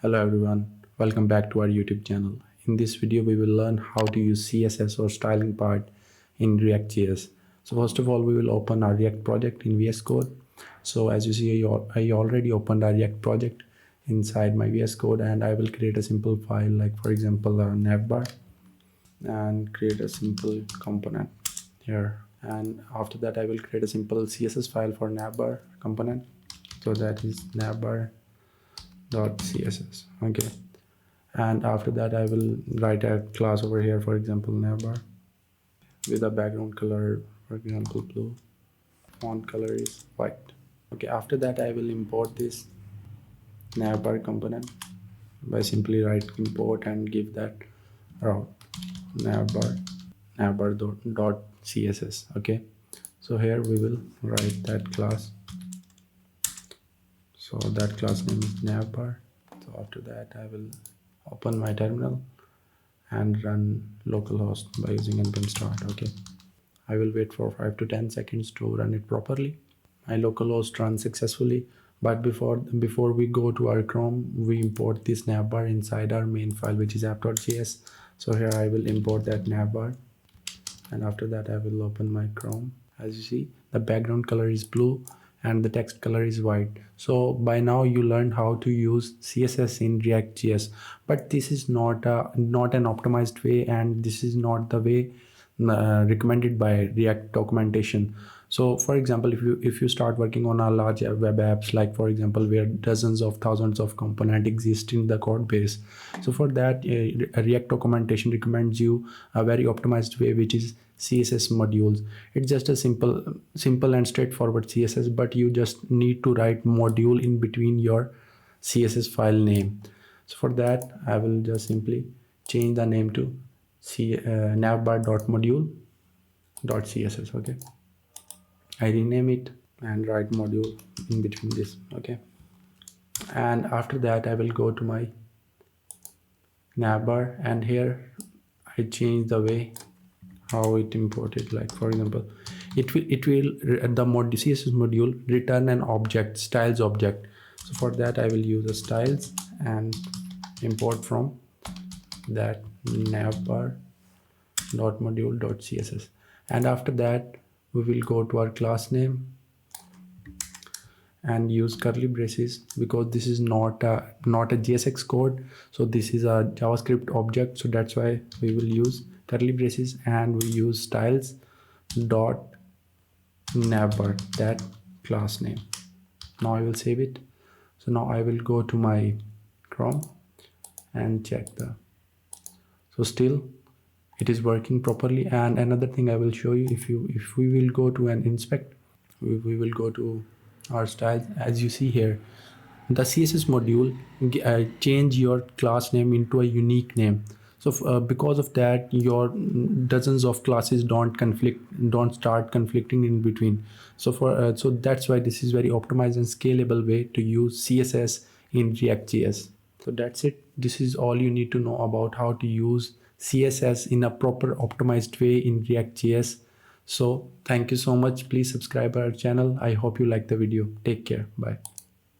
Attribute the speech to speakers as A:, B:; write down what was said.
A: Hello everyone, welcome back to our YouTube channel. In this video we will learn how to use CSS or styling part in React.js. So first of all we will open our React project in VS Code. So as you see I already opened our React project inside my VS Code, and I will create a simple file like for example a navbar and create a simple component here, and after that I will create a simple CSS file for navbar component. So that is navbar.css. Okay, and after that I will write a class over here, for example navbar, with a background color, for example blue, font color is white. Okay, after that I will import this navbar component by simply write import and give that route navbar.css. okay, so here we will write that class. So that class name is navbar. So after that I will open my terminal and run localhost by using npm start. Okay, I will wait for 5 to 10 seconds to run it properly. My localhost runs successfully, but before we go to our Chrome, we import this navbar inside our main file, which is app.js. So here I will import that navbar, and after that I will open my Chrome. As you see, the background color is blue and the text color is white. So by now you learned how to use CSS in React.js, but this is not an optimized way, and this is not the way recommended by React documentation. So for example, if you start working on a large web apps, like for example where dozens of thousands of components exist in the code base, so for that React documentation recommends you a very optimized way, which is CSS modules. It's just a simple and straightforward CSS, but you just need to write module in between your CSS file name. So for that I will just simply change the name to navbar.module.css. okay, I rename it and write module in between this. Okay, and after that I will go to my navbar, and here I change the way how it imported. Like for example, it will the CSS module return an object, styles object. So for that I will use a styles and import from that navbar.module.css, and after that we will go to our class name and use curly braces, because this is not a JSX code, so this is a JavaScript object, so that's why we will use curly braces, and we use styles dot navbar, that class name. Now I will save it. So now I will go to my Chrome and check so still it is working properly. And another thing I will show you, if we will go to an inspect, we will go to our styles. As you see here, the CSS module change your class name into a unique name. So because of that, your dozens of classes don't start conflicting in between. So so that's why this is very optimized and scalable way to use CSS in React.js. So that's it. This is all you need to know about how to use CSS in a proper optimized way in React.js. So thank you so much. Please subscribe our channel. I hope you like the video. Take care. Bye.